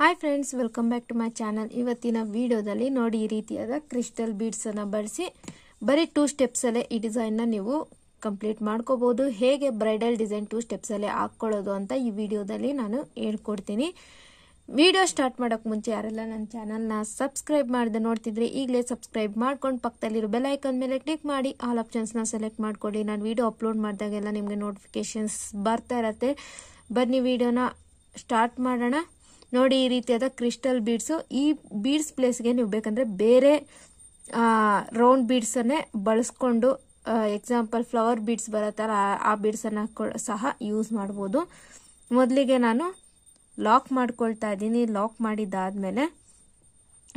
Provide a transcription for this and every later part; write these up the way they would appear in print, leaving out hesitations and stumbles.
Hi friends, welcome back to my channel. ಇವತ್ತಿನ ವಿಡಿಯೋದಲ್ಲಿ ನೋಡಿ ಈ ರೀತಿಯಾದ ಕ್ರಿಸ್ಟಲ್ ಬೀಡ್ಸ್ ಅನ್ನು ಬಳಸಿ ಬರೀ 2 ಸ್ಟೆಪ್ಸ್ ಅಲ್ಲೇ ಈ ಡಿಸೈನ್ ನ ನೀವು ಕಂಪ್ಲೀಟ್ ಮಾಡ್ಕೋಬಹುದು. ಹೇಗೆ ಬ್ರೈಡಲ್ ಡಿಸೈನ್ 2 ಸ್ಟೆಪ್ಸ್ ಅಲ್ಲೇ ಹಾಕೊಳ್ಳೋದು ಅಂತ ಈ ವಿಡಿಯೋದಲ್ಲಿ ನಾನು ಹೇಳ್ಕೊಡ್ತೀನಿ. ವಿಡಿಯೋ ಸ್ಟಾರ್ಟ್ ಮಾಡೋಕೆ ಮುಂಚೆ ಯಾರೆಲ್ಲ ನನ್ನ ಚಾನಲ್ನ ಸಬ್ಸ್ಕ್ರೈಬ್ ಮಾಡದೆ ನೋಡ್ತಿದ್ರೆ ಈಗಲೇ ಸಬ್ಸ್ಕ್ರೈಬ್ ಮಾಡ್ಕೊಂಡು ಪಕ್ಕದಲ್ಲಿರೋ ಬೆಲ್ ಐಕಾನ್ ಮೇಲೆ ಕ್ಲಿಕ್ ಮಾಡಿ ಆಲ್ ಆಪ್ಷನ್ಸ್ನ ಸೆಲೆಕ್ಟ್ ಮಾಡ್ಕೊಳ್ಳಿ. ನಾನು ವಿಡಿಯೋ ಅಪ್ಲೋಡ್ ಮಾಡಿದಾಗೆಲ್ಲ ನಿಮಗೆ ನೋಟಿಫಿಕೇಶನ್ಸ್ ಬರ್ತಾ ಇರತ್ತೆ. ಬನ್ನಿ ವಿಡಿಯೋನ ಸ್ಟಾರ್ಟ್ ಮಾಡೋಣ. ನೋಡಿ ಈ ರೀತಿಯಾದ ಕ್ರಿಸ್ಟಲ್ ಬೀಡ್ಸು. ಈ ಬೀಡ್ಸ್ ಪ್ಲೇಸ್ಗೆ ನೀವು ಬೇಕಂದ್ರೆ ಬೇರೆ ರೌಂಡ್ ಬೀಡ್ಸ್ ಅನ್ನೇ ಬಳಸ್ಕೊಂಡು, ಎಕ್ಸಾಂಪಲ್ ಫ್ಲವರ್ ಬೀಡ್ಸ್ ಬರತ್ತಲ್ಲ ಆ ಬೀಡ್ಸ್ ಅನ್ನ ಸಹ ಯೂಸ್ ಮಾಡ್ಬೋದು. ಮೊದಲಿಗೆ ನಾನು ಲಾಕ್ ಮಾಡ್ಕೊಳ್ತಾ ಇದ್ದೀನಿ. ಲಾಕ್ ಮಾಡಿದ್ದಾದ್ಮೇಲೆ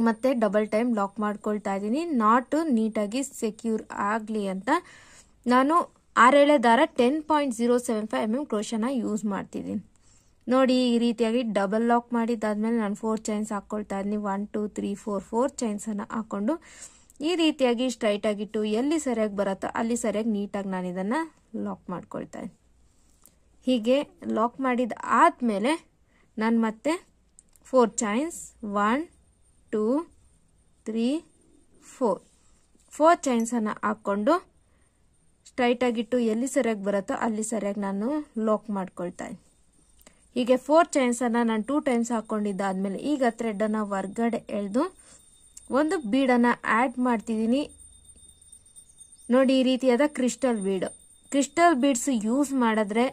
ಮತ್ತೆ ಡಬಲ್ ಟೈಮ್ ಲಾಕ್ ಮಾಡ್ಕೊಳ್ತಾ ಇದ್ದೀನಿ. ನಾಟ್ ನೀಟಾಗಿ ಸೆಕ್ಯೂರ್ ಆಗಲಿ ಅಂತ ನಾನು 6 ಎಳೆ ದಾರ 10.075 mm ಕ್ರೋಶನ ಯೂಸ್ ಮಾಡ್ತಿದ್ದೀನಿ. ನೋಡಿ ಈ ರೀತಿಯಾಗಿ ಡಬಲ್ ಲಾಕ್ ಮಾಡಿದ್ದಾದ್ಮೇಲೆ ನಾನು 4 ಚೈನ್ಸ್ ಹಾಕೊಳ್ತಾ ಇದ್ದೀನಿ. 1 2 3 4 4 ಚೈನ್ಸ್ ಅನ್ನ ಹಾಕೊಂಡು ಈ ರೀತಿಯಾಗಿ ಸ್ಟ್ರೈಟ್ ಆಗಿಟ್ಟು ಎಲ್ಲಿ ಸರಿಯಾಗಿ ಬರುತ್ತೋ ಅಲ್ಲಿ ಸರಿಯಾಗಿ ನೀಟಾಗಿ ನಾನು ಇದನ್ನ ಲಾಕ್ ಮಾಡ್ಕೊಳ್ತಾ ಇದ್ದೀನಿ. ಹೀಗೆ ಲಾಕ್ ಮಾಡಿದ ಆದ್ಮೇಲೆ ನಾನು ಮತ್ತೆ 4 ಚೈನ್ಸ್ 1 2 3 4 ಚೈನ್ಸ್ ಅನ್ನ ಹಾಕೊಂಡು ಸ್ಟ್ರೈಟ್ ಆಗಿಟ್ಟು ಎಲ್ಲಿ ಸರಿಯಾಗಿ ಬರುತ್ತೋ ಅಲ್ಲಿ ಸರಿಯಾಗಿ ನಾನು ಲಾಕ್ ಮಾಡ್ಕೊಳ್ತಾ ಇದ್ದೀನಿ. ಹೀಗೆ 4 ಚೈನ್ಸ್ ಅನ್ನ ನಾನು 2 ಟೈಮ್ಸ್ ಹಾಕೊಂಡಿದ್ದಾದ್ಮೇಲೆ ಈಗ ಥ್ರೆಡ್ ಅನ್ನ ಹೊರಗಡೆ ಎಳೆದು ಒಂದು ಬೀಡನ್ನ ಆಡ್ ಮಾಡ್ತಿದ್ದೀನಿ. ನೋಡಿ ಈ ರೀತಿಯಾದ ಕ್ರಿಸ್ಟಲ್ ಬೀಡ್ಸ್ ಯೂಸ್ ಮಾಡಿದ್ರೆ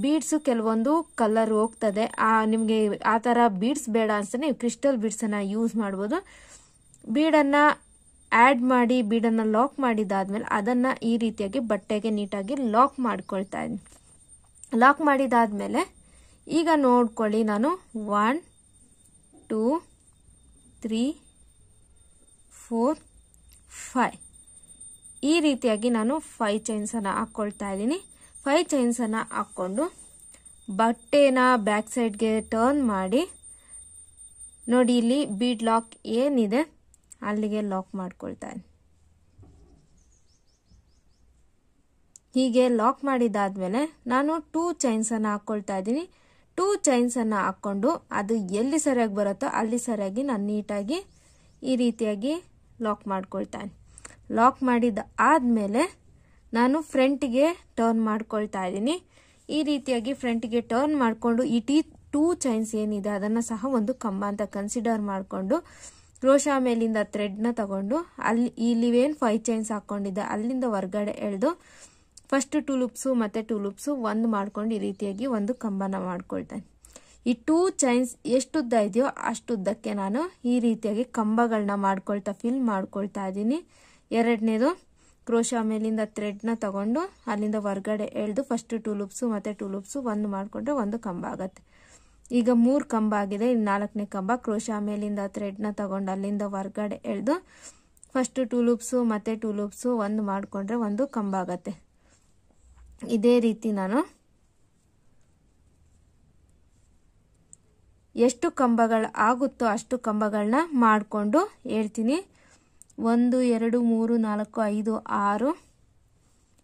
ಬೀಡ್ಸ್ ಕೆಲವೊಂದು ಕಲರ್ ಹೋಗ್ತದೆ. ನಿಮಗೆ ಆ ತರ ಬೀಡ್ಸ್ ಬೇಡ ಅನ್ಸೆ ನೀವು ಕ್ರಿಸ್ಟಲ್ ಬೀಡ್ಸ್ ಅನ್ನ ಯೂಸ್ ಮಾಡ್ಬೋದು. ಬೀಡನ್ನ ಆಡ್ ಮಾಡಿ ಬೀಡನ್ನ ಲಾಕ್ ಮಾಡಿದಾದ್ಮೇಲೆ ಅದನ್ನ ಈ ರೀತಿಯಾಗಿ ಬಟ್ಟೆಗೆ ನೀಟಾಗಿ ಲಾಕ್ ಮಾಡ್ಕೊಳ್ತಾ ಇದ್ದೀನಿ. ಲಾಕ್ ಮಾಡಿದಾದ್ಮೇಲೆ ಈಗ ನೋಡ್ಕೊಳ್ಳಿ, ನಾನು 1 2 3 4 5 ಈ ರೀತಿಯಾಗಿ ನಾನು 5 ಚೈನ್ಸ್ ಅನ್ನ ಹಾಕೊಳ್ತಾ ಇದ್ದೀನಿ. 5 ಚೈನ್ಸ್ ಅನ್ನ ಹಾಕೊಂಡು ಬಟ್ಟೆನ ಬ್ಯಾಕ್ ಸೈಡ್ಗೆ ಟರ್ನ್ ಮಾಡಿ ನೋಡಿ ಇಲ್ಲಿ ಬೀಡ್ ಲಾಕ್ ಏನಿದೆ ಅಲ್ಲಿಗೆ ಲಾಕ್ ಮಾಡ್ಕೊಳ್ತಾ ಇದ್ದೀನಿ. ಹೀಗೆ ಲಾಕ್ ಮಾಡಿದಾದ್ಮೇಲೆ ನಾನು 2 ಚೈನ್ಸ್ ಅನ್ನ ಹಾಕೊಳ್ತಾ ಇದ್ದೀನಿ. 2 ಚೈನ್ಸ್ ಅನ್ನ ಹಾಕೊಂಡು ಅದು ಎಲ್ಲಿ ಸರಿಯಾಗಿ ಬರುತ್ತೋ ಅಲ್ಲಿ ಸರಿಯಾಗಿ ನಾನು ನೀಟಾಗಿ ಈ ರೀತಿಯಾಗಿ ಲಾಕ್ ಮಾಡ್ಕೊಳ್ತಾ ಇದ್ದೀನಿ. ಲಾಕ್ ಮಾಡಿದ ಆದ್ಮೇಲೆ ನಾನು ಫ್ರಂಟ್ಗೆ ಟರ್ನ್ ಮಾಡ್ಕೊಳ್ತಾ ಇದ್ದೀನಿ. ಈ ರೀತಿಯಾಗಿ ಫ್ರಂಟ್ಗೆ ಟರ್ನ್ ಮಾಡಿಕೊಂಡು ಈ 2 ಚೈನ್ಸ್ ಏನಿದೆ ಅದನ್ನ ಸಹ ಒಂದು ಕಂಬ ಅಂತ ಕನ್ಸಿಡರ್ ಮಾಡಿಕೊಂಡು ಕ್ರೋಶಾ ಮೇಲಿಂದ ಥ್ರೆಡ್ನ ತಗೊಂಡು ಇಲ್ಲಿ ಏನು 5 ಚೈನ್ಸ್ ಹಾಕೊಂಡಿದ್ದೆ ಅಲ್ಲಿಂದ ಹೊರಗಡೆ ಎಳೆದು ಫಸ್ಟ್ 2 ಲೂಪ್ಸು ಮತ್ತೆ 2 ಲೂಪ್ಸು ಒಂದು ಮಾಡ್ಕೊಂಡು ಈ ರೀತಿಯಾಗಿ ಒಂದು ಕಂಬನ ಮಾಡ್ಕೊಳ್ತೇನೆ. ಈ 2 ಚೈನ್ಸ್ ಎಷ್ಟು ಉದ್ದ ಇದೆಯೋ ಅಷ್ಟುದ್ದಕ್ಕೆ ನಾನು ಈ ರೀತಿಯಾಗಿ ಕಂಬಗಳನ್ನ ಮಾಡ್ಕೊಳ್ತಾ ಫಿಲ್ ಮಾಡ್ಕೊಳ್ತಾ ಇದ್ದೀನಿ. ಎರಡನೇದು ಕ್ರೋಶಾ ಮೇಲಿಂದ ಥ್ರೆಡ್ನ ತಗೊಂಡು ಅಲ್ಲಿಂದ ಹೊರಗಡೆ ಎಳೆದು ಫಸ್ಟ್ 2 ಲೂಪ್ಸು ಮತ್ತೆ 2 ಲೂಪ್ಸು ಒಂದು ಮಾಡ್ಕೊಂಡ್ರೆ ಒಂದು ಕಂಬ ಆಗತ್ತೆ. ಈಗ 3 ಕಂಬ ಆಗಿದೆ. 4ನೇ ಕಂಬ ಕ್ರೋಶಾ ಮೇಲಿಂದ ಥ್ರೆಡ್ನ ತಗೊಂಡು ಅಲ್ಲಿಂದ ಹೊರಗಡೆ ಎಳೆದು ಫಸ್ಟ್ 2 ಲೂಪ್ಸು ಮತ್ತೆ 2 ಲೂಪ್ಸು ಒಂದು ಮಾಡ್ಕೊಂಡ್ರೆ ಒಂದು ಕಂಬ ಆಗತ್ತೆ. ಇದೇ ರೀತಿ ನಾನು ಎಷ್ಟು ಕಂಬಗಳು ಆಗುತ್ತೋ ಅಷ್ಟು ಕಂಬಗಳನ್ನ ಮಾಡಿಕೊಂಡು ಹೇಳ್ತೀನಿ. 1 2 3 4 5 6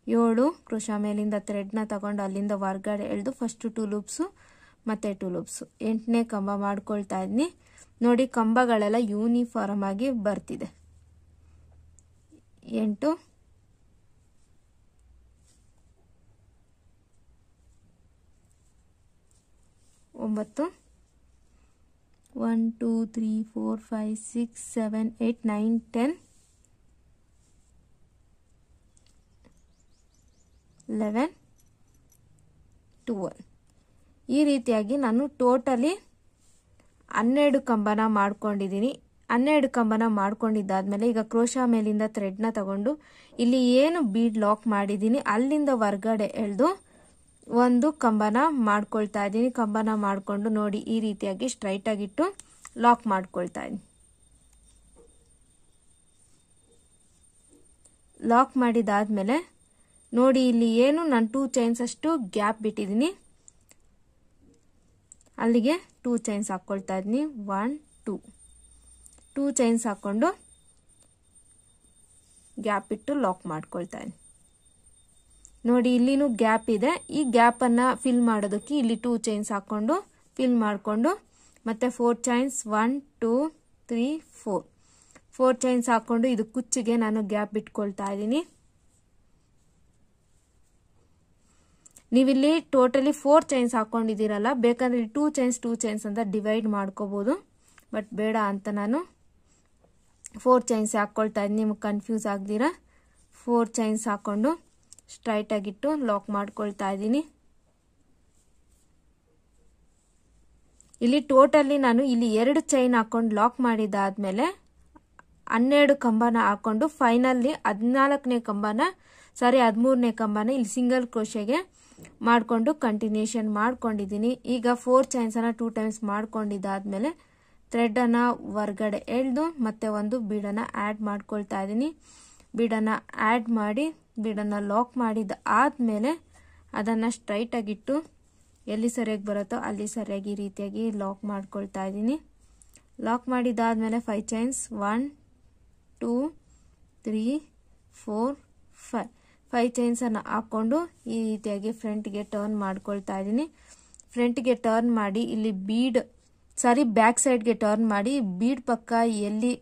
7 ಕ್ರೋಶಾ ಮೇಲಿಂದ ಥ್ರೆಡ್ನ ತಗೊಂಡು ಅಲ್ಲಿಂದ ಹೊರಗಡೆ ಎಳೆದು ಫಸ್ಟ್ 2 ಲೂಪ್ಸು ಮತ್ತೆ 2 ಲೂಪ್ಸು 8ನೇ ಕಂಬ ಮಾಡ್ಕೊಳ್ತಾ ಇದ್ದೀನಿ. ನೋಡಿ ಕಂಬಗಳೆಲ್ಲ ಯೂನಿಫಾರ್ಮ್ ಆಗಿ ಬರ್ತಿದೆ. 8 9 1 2 3 4 5 6 7 8 9 10 11 12 ಈ ರೀತಿಯಾಗಿ ನಾನು ಟೋಟಲಿ 12 ಕಂಬನ ಮಾಡ್ಕೊಂಡಿದ್ದೀನಿ. 12 ಕಂಬನ ಮಾಡ್ಕೊಂಡಿದ್ದಾದ್ಮೇಲೆ ಈಗ ಕ್ರೋಶಾ ಮೇಲಿಂದ ಥ್ರೆಡ್ನ ತಗೊಂಡು ಇಲ್ಲಿ ಏನು ಬೀಡ್ ಲಾಕ್ ಮಾಡಿದ್ದೀನಿ ಅಲ್ಲಿಂದ ಹೊರಗಡೆ ಎಳೆದು ಒಂದು ಕಂಬನ ಮಾಡ್ಕೊಳ್ತಾ ಇದ್ದೀನಿ. ಕಂಬನ ಮಾಡ್ಕೊಂಡು ನೋಡಿ ಈ ರೀತಿಯಾಗಿ ಸ್ಟ್ರೈಟ್ ಆಗಿಟ್ಟು ಲಾಕ್ ಮಾಡ್ಕೊಳ್ತಾ ಇದ್ದೀನಿ. ಲಾಕ್ ಮಾಡಿದಾದ್ಮೇಲೆ ನೋಡಿ ಇಲ್ಲಿ ಏನು ನಾನು 2 ಚೈನ್ಸ್ ಅಷ್ಟು ಗ್ಯಾಪ್ ಬಿಟ್ಟಿದ್ದೀನಿ. ಅಲ್ಲಿಗೆ 2 ಚೈನ್ಸ್ ಹಾಕೊಳ್ತಾ ಇದ್ದೀನಿ. 1 2 ಚೈನ್ಸ್ ಹಾಕೊಂಡು ಗ್ಯಾಪ್ ಇಟ್ಟು ಲಾಕ್ ಮಾಡ್ಕೊಳ್ತಾ ಇದ್ದೀನಿ. ನೋಡಿ ಇಲ್ಲಿನೂ ಗ್ಯಾಪ್ ಇದೆ. ಈ ಗ್ಯಾಪ್ ಅನ್ನ ಫಿಲ್ ಮಾಡೋದಕ್ಕೆ ಇಲ್ಲಿ 2 ಚೈನ್ಸ್ ಹಾಕೊಂಡು ಫಿಲ್ ಮಾಡ್ಕೊಂಡು ಮತ್ತು 4 ಚೈನ್ಸ್ 1 2 3 4 ಚೈನ್ಸ್ ಹಾಕ್ಕೊಂಡು ಇದು ಕುಚ್ಚಿಗೆ ನಾನು ಗ್ಯಾಪ್ ಬಿಟ್ಕೊಳ್ತಾ ಇದ್ದೀನಿ. ನೀವಿಲ್ಲಿ ಟೋಟಲಿ 4 ಚೈನ್ಸ್ ಹಾಕೊಂಡಿದ್ದೀರಲ್ಲ, ಬೇಕಂದ್ರೆ 2 ಚೈನ್ಸ್ ಅಂತ ಡಿವೈಡ್ ಮಾಡ್ಕೋಬೋದು. ಬಟ್ ಬೇಡ ಅಂತ ನಾನು 4 ಚೈನ್ಸ್ ಹಾಕ್ಕೊಳ್ತಾ ಇದ್ದೀನಿ. ನಿಮ್ಗೆ ಕನ್ಫ್ಯೂಸ್ ಆಗ್ದಿರ 4 ಚೈನ್ಸ್ ಹಾಕ್ಕೊಂಡು ಸ್ಟ್ರೈಟಾಗಿಟ್ಟು ಲಾಕ್ ಮಾಡ್ಕೊಳ್ತಾ ಇದ್ದೀನಿ. ಇಲ್ಲಿ ಟೋಟಲಿ ನಾನು ಇಲ್ಲಿ 2 ಚೈನ್ ಹಾಕೊಂಡು ಲಾಕ್ ಮಾಡಿದಾದ್ಮೇಲೆ 12 ಕಂಬನ ಹಾಕೊಂಡು ಫೈನಲಿ 13ನೇ ಕಂಬನ ಇಲ್ಲಿ ಸಿಂಗಲ್ ಕ್ರೋಶೆಗೆ ಮಾಡಿಕೊಂಡು ಕಂಟಿನ್ಯೂಷನ್ ಮಾಡ್ಕೊಂಡಿದ್ದೀನಿ. ಈಗ 4 ಚೈನ್ಸನ್ನು 2 ಟೈಮ್ಸ್ ಮಾಡ್ಕೊಂಡಿದ್ದಾದ್ಮೇಲೆ ಥ್ರೆಡನ್ನು ಹೊರಗಡೆ ಎಳೆದು ಮತ್ತೆ ಒಂದು ಬೀಡನ್ನು ಆ್ಯಡ್ ಮಾಡ್ಕೊಳ್ತಾ ಇದ್ದೀನಿ. ಬೀಡನ್ನು ಆ್ಯಡ್ ಮಾಡಿ ಬೀಡನ್ನು ಲಾಕ್ ಮಾಡಿದ ಆದಮೇಲೆ ಅದನ್ನು ಸ್ಟ್ರೈಟಾಗಿಟ್ಟು ಎಲ್ಲಿ ಸರಿಯಾಗಿ ಬರುತ್ತೋ ಅಲ್ಲಿ ಸರಿಯಾಗಿ ಈ ರೀತಿಯಾಗಿ ಲಾಕ್ ಮಾಡ್ಕೊಳ್ತಾ ಇದ್ದೀನಿ. ಲಾಕ್ ಮಾಡಿದಾದ್ಮೇಲೆ 5 ಚೈನ್ಸ್ 1 2 3 4 5 ಚೈನ್ಸನ್ನು ಹಾಕ್ಕೊಂಡು ಈ ರೀತಿಯಾಗಿ ಫ್ರಂಟ್ಗೆ ಟರ್ನ್ ಮಾಡ್ಕೊಳ್ತಾ ಇದ್ದೀನಿ. ಫ್ರಂಟ್ಗೆ ಟರ್ನ್ ಮಾಡಿ ಇಲ್ಲಿ ಬ್ಯಾಕ್ ಸೈಡ್ಗೆ ಟರ್ನ್ ಮಾಡಿ ಬೀಡ್ ಪಕ್ಕ ಎಲ್ಲಿ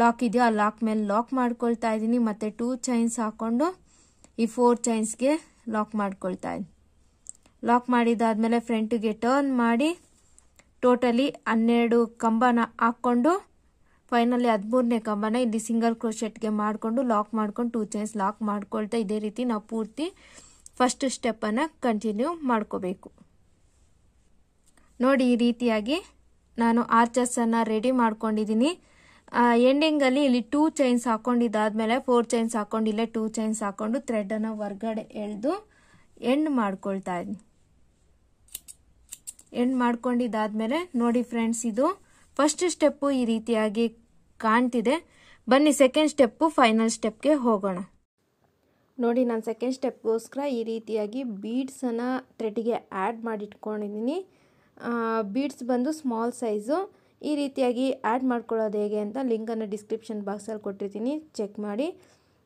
ಲಾಕ್ ಇದೆಯೋ ಆ ಲಾಕ್ ಮೇಲೆ ಲಾಕ್ ಮಾಡ್ಕೊಳ್ತಾ ಇದ್ದೀನಿ. ಮತ್ತು 2 ಚೈನ್ಸ್ ಹಾಕ್ಕೊಂಡು ಈ 4 ಚೈನ್ಸ್ಗೆ ಲಾಕ್ ಮಾಡ್ಕೊಳ್ತಾ ಇದ್ದೀನಿ. ಲಾಕ್ ಮಾಡಿದಾದ್ಮೇಲೆ ಫ್ರಂಟ್ಗೆ ಟರ್ನ್ ಮಾಡಿ ಟೋಟಲಿ 12 ಕಂಬನ ಹಾಕ್ಕೊಂಡು ಫೈನಲಿ 13ನೇ ಕಂಬನ ಇಲ್ಲಿ ಸಿಂಗಲ್ ಕ್ರೋಶೆಟ್ಗೆ ಮಾಡಿಕೊಂಡು ಲಾಕ್ ಮಾಡ್ಕೊಂಡು 2 ಚೈನ್ಸ್ ಲಾಕ್ ಮಾಡ್ಕೊಳ್ತಾ ಇದೇ ರೀತಿ ನಾವು ಪೂರ್ತಿ ಫಸ್ಟ್ ಸ್ಟೆಪ್ಪನ್ನು ಕಂಟಿನ್ಯೂ ಮಾಡ್ಕೋಬೇಕು. ನೋಡಿ, ಈ ರೀತಿಯಾಗಿ ನಾನು ಆರ್ಚಸ್ಸನ್ನು ರೆಡಿ ಮಾಡ್ಕೊಂಡಿದ್ದೀನಿ. ಎಂಡಿಂಗಲ್ಲಿ ಇಲ್ಲಿ 2 ಚೈನ್ಸ್ ಹಾಕೊಂಡಿದ್ದಾದ್ಮೇಲೆ 4 ಚೈನ್ಸ್ ಹಾಕೊಂಡು ಇಲ್ಲೇ 2 ಚೈನ್ಸ್ ಹಾಕೊಂಡು ಥ್ರೆಡನ್ನು ಹೊರಗಡೆ ಎಳೆದು ಎಂಡ್ ಮಾಡ್ಕೊಳ್ತಾ ಇದ್ದೀನಿ. ಎಂಡ್ ಮಾಡ್ಕೊಂಡಿದ್ದಾದ್ಮೇಲೆ ನೋಡಿ ಫ್ರೆಂಡ್ಸ್, ಇದು ಫಸ್ಟ್ ಸ್ಟೆಪ್ಪು ಈ ರೀತಿಯಾಗಿ ಕಾಣ್ತಿದೆ. ಬನ್ನಿ ಸೆಕೆಂಡ್ ಸ್ಟೆಪ್ಪು ಫೈನಲ್ ಸ್ಟೆಪ್ಗೆ ಹೋಗೋಣ. ನೋಡಿ, ನಾನು ಸೆಕೆಂಡ್ ಸ್ಟೆಪ್ಗೋಸ್ಕರ ಈ ರೀತಿಯಾಗಿ ಬೀಡ್ಸನ್ನು ಥ್ರೆಡ್ಗೆ ಆ್ಯಡ್ ಮಾಡಿಟ್ಕೊಂಡಿದ್ದೀನಿ. ಬೀಡ್ಸ್ ಬಂದು ಸ್ಮಾಲ್ ಸೈಜು. ಈ ರೀತಿಯಾಗಿ ಆ್ಯಡ್ ಮಾಡ್ಕೊಳ್ಳೋದು ಹೇಗೆ ಅಂತ ಲಿಂಕನ್ನು ಡಿಸ್ಕ್ರಿಪ್ಷನ್ ಬಾಕ್ಸಲ್ಲಿ ಕೊಟ್ಟಿರ್ತೀನಿ, ಚೆಕ್ ಮಾಡಿ.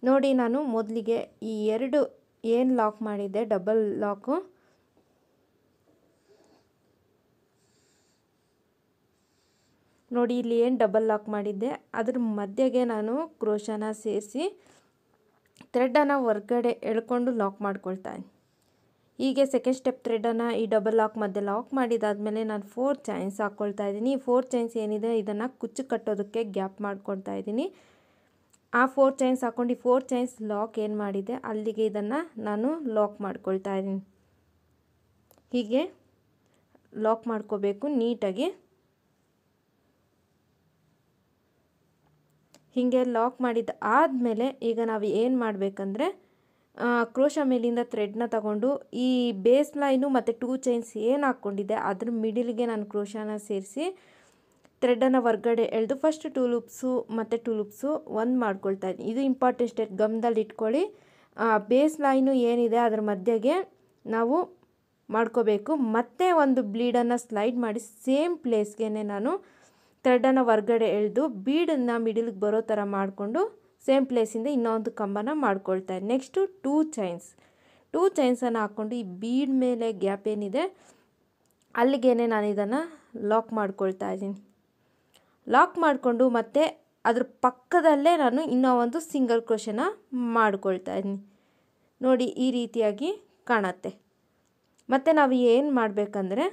ನೋಡಿ, ನಾನು ಮೊದಲಿಗೆ ಈ 2 ಏನು ಲಾಕ್ ಮಾಡಿದ್ದೆ ಡಬಲ್ ಲಾಕು, ನೋಡಿ ಇಲ್ಲಿ ಏನು ಡಬಲ್ ಲಾಕ್ ಮಾಡಿದ್ದೆ ಅದ್ರ ಮಧ್ಯೆಗೆ ನಾನು ಕ್ರೋಶನ ಸೇರಿಸಿ ಥ್ರೆಡನ್ನು ಹೊರಗಡೆ ಎಳ್ಕೊಂಡು ಲಾಕ್ ಮಾಡ್ಕೊಳ್ತಾ ಇದ್ದೀನಿ. ಹೀಗೆ ಸೆಕೆಂಡ್ ಸ್ಟೆಪ್ ಥ್ರೆಡನ್ನು ಈ ಡಬಲ್ ಲಾಕ್ ಮಧ್ಯೆ ಲಾಕ್ ಮಾಡಿದಾದ್ಮೇಲೆ ನಾನು 4 ಚೈನ್ಸ್ ಹಾಕ್ಕೊಳ್ತಾ ಇದ್ದೀನಿ. 4 ಚೈನ್ಸ್ ಏನಿದೆ ಇದನ್ನು ಕುಚ್ಚು ಕಟ್ಟೋದಕ್ಕೆ ಗ್ಯಾಪ್ ಮಾಡ್ಕೊಳ್ತಾ ಇದ್ದೀನಿ. ಆ 4 ಚೈನ್ಸ್ ಹಾಕ್ಕೊಂಡು 4 ಚೈನ್ಸ್ ಲಾಕ್ ಏನು ಮಾಡಿದೆ ಅಲ್ಲಿಗೆ ಇದನ್ನು ನಾನು ಲಾಕ್ ಮಾಡ್ಕೊಳ್ತಾ ಇದ್ದೀನಿ. ಹೀಗೆ ಲಾಕ್ ಮಾಡ್ಕೋಬೇಕು ನೀಟಾಗಿ. ಹೀಗೆ ಲಾಕ್ ಮಾಡಿದ ಆದಮೇಲೆ ಈಗ ನಾವು ಏನು ಮಾಡಬೇಕಂದ್ರೆ ಕ್ರೋಶ ಮೇಲಿಂದ ಥ್ರೆಡ್ನ ತಗೊಂಡು ಈ ಬೇಸ್ ಲೈನು ಮತ್ತು 2 ಚೈನ್ಸ್ ಏನು ಹಾಕ್ಕೊಂಡಿದ್ದೆ ಅದ್ರ ಮಿಡಿಲ್ಗೆ ನಾನು ಕ್ರೋಶನ ಸೇರಿಸಿ ಥ್ರೆಡನ್ನು ಹೊರಗಡೆ ಎಳೆದು ಫಸ್ಟ್ 2 ಲೂಪ್ಸು ಮತ್ತು 2 ಲೂಪ್ಸು ಒಂದು ಮಾಡ್ಕೊಳ್ತಾ ಇದ್ದೀನಿ. ಇದು ಇಂಪಾರ್ಟೆಂಟ್ ಸ್ಟೆಪ್, ಗಮನದಲ್ಲಿ ಇಟ್ಕೊಳ್ಳಿ. ಬೇಸ್ ಲೈನು ಏನಿದೆ ಅದ್ರ ಮಧ್ಯೆಗೆ ನಾವು ಮಾಡ್ಕೋಬೇಕು. ಮತ್ತೆ ಒಂದು ಬ್ಲೀಡನ್ನು ಸ್ಲೈಡ್ ಮಾಡಿ ಸೇಮ್ ಪ್ಲೇಸ್ಗೆ ನಾನು ಥ್ರೆಡನ್ನು ಹೊರಗಡೆ ಎಳೆದು ಬೀಡನ್ನು ಮಿಡಿಲ್ಗೆ ಬರೋ ಥರ ಮಾಡಿಕೊಂಡು ಸೇಮ್ ಪ್ಲೇಸಿಂದ ಇನ್ನೊಂದು ಕಂಬನ ಮಾಡ್ಕೊಳ್ತಾ ಇದ್ದೀನಿ. ನೆಕ್ಸ್ಟು 2 ಚೈನ್ಸನ್ನು ಹಾಕ್ಕೊಂಡು ಈ ಬೀಡ್ ಮೇಲೆ ಗ್ಯಾಪ್ ಏನಿದೆ ಅಲ್ಲಿಗೇನೆ ನಾನು ಇದನ್ನು ಲಾಕ್ ಮಾಡ್ಕೊಳ್ತಾ ಇದ್ದೀನಿ. ಲಾಕ್ ಮಾಡಿಕೊಂಡು ಮತ್ತೆ ಅದ್ರ ಪಕ್ಕದಲ್ಲೇ ನಾನು ಇನ್ನೂ ಒಂದು ಸಿಂಗಲ್ ಕ್ರೋಶನ ಮಾಡ್ಕೊಳ್ತಾ ಇದ್ದೀನಿ. ನೋಡಿ, ಈ ರೀತಿಯಾಗಿ ಕಾಣುತ್ತೆ. ಮತ್ತು ನಾವು ಏನು ಮಾಡಬೇಕಂದ್ರೆ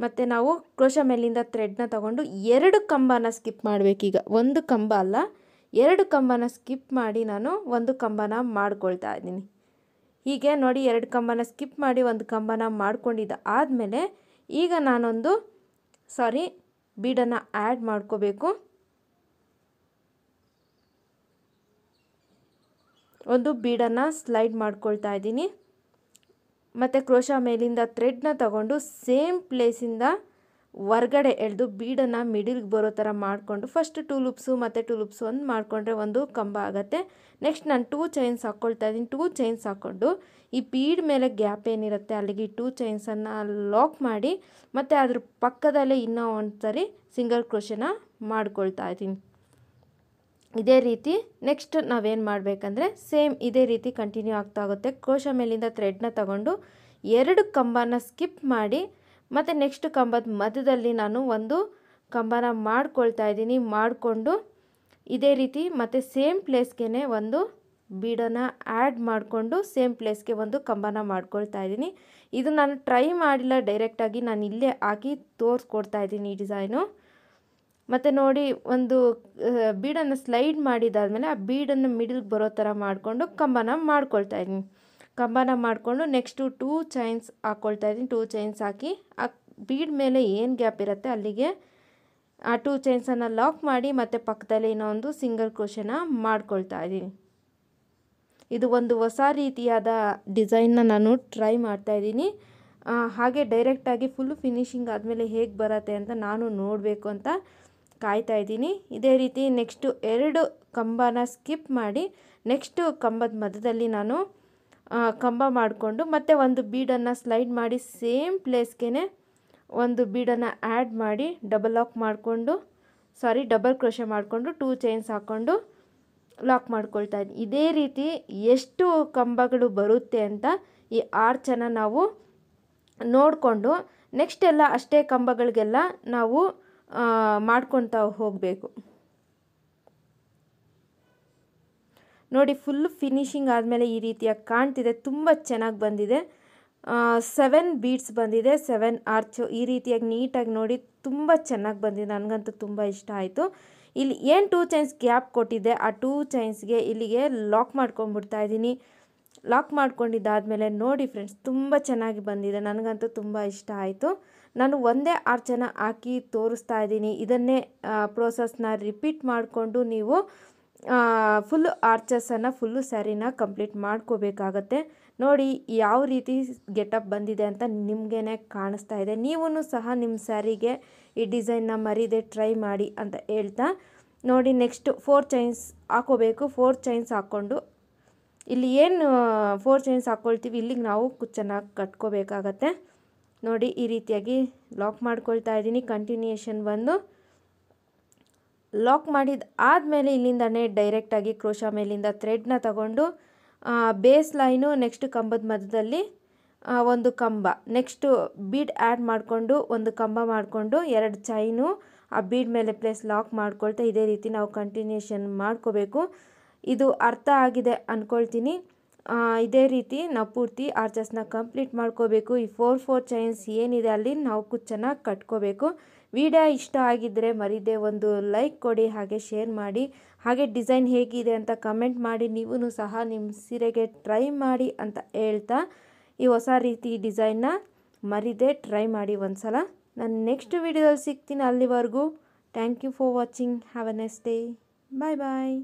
ಮತ್ತು ನಾವು ಕ್ರೋಶ ಮೇಲಿಂದ ಥ್ರೆಡ್ನ ತಗೊಂಡು 2 ಕಂಬನ ಸ್ಕಿಪ್ ಮಾಡಬೇಕೀಗ. 1 ಕಂಬ ಅಲ್ಲ, 2 ಕಂಬನ ಸ್ಕಿಪ್ ಮಾಡಿ ನಾನು 1 ಕಂಬನ ಮಾಡ್ಕೊಳ್ತಾ ಇದ್ದೀನಿ. ಹೀಗೆ ನೋಡಿ, 2 ಕಂಬನ ಸ್ಕಿಪ್ ಮಾಡಿ 1 ಕಂಬನ ಮಾಡ್ಕೊಂಡಿದ್ದ ಆದಮೇಲೆ ಈಗ ನಾನೊಂದು ಬೀಡನ್ನು ಆ್ಯಡ್ ಮಾಡ್ಕೋಬೇಕು. ಒಂದು ಬೀಡನ್ನು ಸ್ಲೈಡ್ ಮಾಡ್ಕೊಳ್ತಾ ಇದ್ದೀನಿ. ಮತ್ತು ಕ್ರೋಶ ಮೇಲಿಂದ ಥ್ರೆಡ್ನ ತಗೊಂಡು ಸೇಮ್ ಪ್ಲೇಸಿಂದ ಹೊರಗಡೆ ಎಳೆದು ಬೀಡನ್ನು ಮಿಡಿಲ್ಗೆ ಬರೋ ಥರ ಮಾಡಿಕೊಂಡು ಫಸ್ಟ್ 2 ಲೂಪ್ಸು ಮತ್ತು 2 ಲೂಪ್ಸು ಒಂದು ಮಾಡಿಕೊಂಡ್ರೆ ಒಂದು ಕಂಬ ಆಗುತ್ತೆ. ನೆಕ್ಸ್ಟ್ ನಾನು 2 ಚೈನ್ಸ್ ಹಾಕ್ಕೊಳ್ತಾ ಇದ್ದೀನಿ. 2 ಚೈನ್ಸ್ ಹಾಕ್ಕೊಂಡು ಈ ಬೀಡ್ ಮೇಲೆ ಗ್ಯಾಪ್ ಏನಿರುತ್ತೆ ಅಲ್ಲಿಗೆ 2 ಚೈನ್ಸನ್ನು ಲಾಕ್ ಮಾಡಿ ಮತ್ತು ಅದ್ರ ಪಕ್ಕದಲ್ಲೇ ಇನ್ನೂ ಒಂದು ಸರಿ ಸಿಂಗಲ್ ಕ್ರೋಶನ ಮಾಡ್ಕೊಳ್ತಾ ಇದ್ದೀನಿ. ಇದೇ ರೀತಿ ನೆಕ್ಸ್ಟ್ ನಾವೇನು ಮಾಡಬೇಕಂದ್ರೆ ಸೇಮ್ ಇದೇ ರೀತಿ ಕಂಟಿನ್ಯೂ ಆಗ್ತಾ ಹೋಗುತ್ತೆ. ಕ್ರೋಶ ಮೇಲಿಂದ ಥ್ರೆಡ್ನ ತಗೊಂಡು 2 ಕಂಬನ ಸ್ಕಿಪ್ ಮಾಡಿ ಮತ್ತು ನೆಕ್ಸ್ಟ್ ಕಂಬದ ಮಧ್ಯದಲ್ಲಿ ನಾನು ಒಂದು ಕಂಬನ ಮಾಡ್ಕೊಳ್ತಾ ಇದ್ದೀನಿ. ಮಾಡಿಕೊಂಡು ಇದೇ ರೀತಿ ಮತ್ತು ಸೇಮ್ ಪ್ಲೇಸ್ಗೆ ಒಂದು ಬೀಡನ್ನು ಆ್ಯಡ್ ಮಾಡಿಕೊಂಡು ಸೇಮ್ ಪ್ಲೇಸ್ಗೆ ಒಂದು ಕಂಬನ ಮಾಡ್ಕೊಳ್ತಾ ಇದ್ದೀನಿ. ಇದು ನಾನು ಟ್ರೈ ಮಾಡಿಲ್ಲ, ಡೈರೆಕ್ಟಾಗಿ ನಾನು ಇಲ್ಲೇ ಹಾಕಿ ತೋರಿಸ್ಕೊಡ್ತಾ ಇದ್ದೀನಿ ಈ ಡಿಸೈನು. ಮತ್ತು ನೋಡಿ, ಒಂದು ಬೀಡನ್ನು ಸ್ಲೈಡ್ ಮಾಡಿದಾದ್ಮೇಲೆ ಆ ಬೀಡನ್ನು ಮಿಡಲ್ಗೆ ಬರೋ ಥರ ಮಾಡಿಕೊಂಡು ಕಂಬನ ಮಾಡ್ಕೊಳ್ತಾ ಇದ್ದೀನಿ. ಕಂಬನ ಮಾಡಿಕೊಂಡು ನೆಕ್ಸ್ಟು 2 ಚೈನ್ಸ್ ಹಾಕ್ಕೊಳ್ತಾ ಇದ್ದೀನಿ. 2 ಚೈನ್ಸ್ ಹಾಕಿ ಆ ಬೀಡ್ ಮೇಲೆ ಏನು ಗ್ಯಾಪ್ ಇರುತ್ತೆ ಅಲ್ಲಿಗೆ ಆ 2 ಚೈನ್ಸನ್ನು ಲಾಕ್ ಮಾಡಿ ಮತ್ತು ಪಕ್ಕದಲ್ಲಿ ಇನ್ನೊಂದು ಸಿಂಗಲ್ ಕ್ರೋಶನ ಮಾಡ್ಕೊಳ್ತಾ ಇದ್ದೀನಿ. ಇದು ಒಂದು ಹೊಸ ರೀತಿಯಾದ ಡಿಸೈನ್ನ ನಾನು ಟ್ರೈ ಮಾಡ್ತಾಯಿದ್ದೀನಿ. ಹಾಗೆ ಡೈರೆಕ್ಟಾಗಿ ಫುಲ್ಲು ಫಿನಿಶಿಂಗ್ ಆದಮೇಲೆ ಹೇಗೆ ಬರುತ್ತೆ ಅಂತ ನಾನು ನೋಡಬೇಕು ಅಂತ ಕಾಯ್ತಾ ಇದ್ದೀನಿ. ಇದೇ ರೀತಿ ನೆಕ್ಸ್ಟು 2 ಕಂಬನ ಸ್ಕಿಪ್ ಮಾಡಿ ನೆಕ್ಸ್ಟು ಕಂಬದ ಮಧ್ಯದಲ್ಲಿ ನಾನು ಕಂಬ ಮಾಡಿಕೊಂಡು ಮತ್ತೆ ಒಂದು ಬೀಡನ್ನು ಸ್ಲೈಡ್ ಮಾಡಿ ಸೇಮ್ ಪ್ಲೇಸ್ಗೆ ಒಂದು ಬೀಡನ್ನು ಆ್ಯಡ್ ಮಾಡಿ ಡಬಲ್ ಕ್ರೋಶೆ ಮಾಡಿಕೊಂಡು 2 ಚೈನ್ಸ್ ಹಾಕ್ಕೊಂಡು ಲಾಕ್ ಮಾಡ್ಕೊಳ್ತಾ ಇದ್ದೀನಿ. ಇದೇ ರೀತಿ ಎಷ್ಟು ಕಂಬಗಳು ಬರುತ್ತೆ ಅಂತ ಈ ಆರ್ಚನ್ನು ನಾವು ನೋಡಿಕೊಂಡು ನೆಕ್ಸ್ಟ್ ಎಲ್ಲ ಅಷ್ಟೇ ಕಂಬಗಳಿಗೆಲ್ಲ ನಾವು ಮಾಡ್ಕೊಳ್ತಾ ಹೋಗಬೇಕು. ನೋಡಿ, ಫುಲ್ ಫಿನಿಶಿಂಗ್ ಆದಮೇಲೆ ಈ ರೀತಿಯಾಗಿ ಕಾಣ್ತಿದೆ. ತುಂಬ ಚೆನ್ನಾಗಿ ಬಂದಿದೆ. 7 ಬೀಡ್ಸ್ ಬಂದಿದೆ, 7 ಆರ್ಚು ಈ ರೀತಿಯಾಗಿ ನೀಟಾಗಿ ನೋಡಿ ತುಂಬ ಚೆನ್ನಾಗಿ ಬಂದಿದೆ. ನನಗಂತೂ ತುಂಬ ಇಷ್ಟ ಆಯಿತು. ಇಲ್ಲಿ ಏನು 2 ಚೈನ್ಸ್ ಗ್ಯಾಪ್ ಕೊಟ್ಟಿದ್ದೆ ಆ 2 ಚೈನ್ಸ್ಗೆ ಇಲ್ಲಿಗೆ ಲಾಕ್ ಮಾಡ್ಕೊಂಡ್ಬಿಡ್ತಾ ಇದ್ದೀನಿ. ಲಾಕ್ ಮಾಡ್ಕೊಂಡಿದ್ದಾದಮೇಲೆ ನೋಡಿ ಫ್ರೆಂಡ್ಸ್, ತುಂಬ ಚೆನ್ನಾಗಿ ಬಂದಿದೆ. ನನಗಂತೂ ತುಂಬ ಇಷ್ಟ ಆಯಿತು. ನಾನು ಒಂದೇ ಆರ್ಚನ್ನು ಹಾಕಿ ತೋರಿಸ್ತಾ ಇದ್ದೀನಿ. ಇದನ್ನೇ ಪ್ರೋಸೆಸ್ನ ರಿಪೀಟ್ ಮಾಡಿಕೊಂಡು ನೀವು ಫುಲ್ಲು ಆರ್ಚಸನ್ನು ಫುಲ್ಲು ಸ್ಯಾರಿನ ಕಂಪ್ಲೀಟ್ ಮಾಡ್ಕೋಬೇಕಾಗತ್ತೆ. ನೋಡಿ ಯಾವ ರೀತಿ ಗೆಟಪ್ ಬಂದಿದೆ ಅಂತ ನಿಮಗೇ ಕಾಣಿಸ್ತಾ ಇದೆ. ನೀವೂ ಸಹ ನಿಮ್ಮ ಸ್ಯಾರಿಗೆ ಈ ಡಿಸೈನ್ನ ಮರೀದೆ ಟ್ರೈ ಮಾಡಿ ಅಂತ ಹೇಳ್ತಾ, ನೋಡಿ ನೆಕ್ಸ್ಟ್ 4 ಚೈನ್ಸ್ ಹಾಕೋಬೇಕು. 4 ಚೈನ್ಸ್ ಹಾಕ್ಕೊಂಡು ಇಲ್ಲಿ ಏನು 4 ಚೈನ್ಸ್ ಹಾಕ್ಕೊಳ್ತೀವಿ ಇಲ್ಲಿಗೆ ನಾವು ಕುಚ್ಚನ್ನು ಕಟ್ಕೋಬೇಕಾಗತ್ತೆ. ನೋಡಿ ಈ ರೀತಿಯಾಗಿ ಲಾಕ್ ಮಾಡ್ಕೊಳ್ತಾ ಇದ್ದೀನಿ. ಕಂಟಿನ್ಯೂಯೇಷನ್ ಬಂದು ಲಾಕ್ ಮಾಡಿದ ಆದಮೇಲೆ ಇಲ್ಲಿಂದನೇ ಡೈರೆಕ್ಟಾಗಿ ಕ್ರೋಶಾ ಮೇಲಿಂದ ಥ್ರೆಡ್ನ ತಗೊಂಡು ಬೇಸ್ ಲೈನು ನೆಕ್ಸ್ಟ್ ಕಂಬದ ಮಧ್ಯದಲ್ಲಿ ಒಂದು ಕಂಬ, ನೆಕ್ಸ್ಟು ಬೀಡ್ ಆ್ಯಡ್ ಮಾಡಿಕೊಂಡು ಒಂದು ಕಂಬ ಮಾಡಿಕೊಂಡು 2 ಚೈನು ಆ ಬೀಡ್ ಮೇಲೆ ಪ್ಲೇಸ್ ಲಾಕ್ ಮಾಡ್ಕೊಳ್ತಾ ಇದೇ ರೀತಿ ನಾವು ಕಂಟಿನ್ಯೂಷನ್ ಮಾಡ್ಕೋಬೇಕು. ಇದು ಅರ್ಥ ಆಗಿದೆ ಅಂದ್ಕೊಳ್ತೀನಿ. ಇದೇ ರೀತಿ ನಾವು ಪೂರ್ತಿ ಆರ್ಚಸ್ನ ಕಂಪ್ಲೀಟ್ ಮಾಡ್ಕೋಬೇಕು. ಈ 4 ಚೈನ್ಸ್ ಏನಿದೆ ಅಲ್ಲಿ ನಾವು ಕುಚ್ಚನ್ನು ಕಟ್ಕೋಬೇಕು. ವಿಡಿಯೋ ಇಷ್ಟ ಆಗಿದ್ದರೆ ಮರೀದೆ ಒಂದು ಲೈಕ್ ಕೊಡಿ, ಹಾಗೆ ಶೇರ್ ಮಾಡಿ, ಹಾಗೆ ಡಿಸೈನ್ ಹೇಗಿದೆ ಅಂತ ಕಮೆಂಟ್ ಮಾಡಿ. ನೀವೂ ಸಹ ನಿಮ್ಮ ಸೀರೆಗೆ ಟ್ರೈ ಮಾಡಿ ಅಂತ ಹೇಳ್ತಾ, ಈ ಹೊಸ ರೀತಿ ಡಿಸೈನ್ನ ಮರೀದೆ ಟ್ರೈ ಮಾಡಿ ಒಂದ್ಸಲ. ನಾನು ನೆಕ್ಸ್ಟ್ ವಿಡಿಯೋದಲ್ಲಿ ಸಿಗ್ತೀನಿ. ಅಲ್ಲಿವರೆಗೂ thank you for watching. Have a nice day. Bye bye.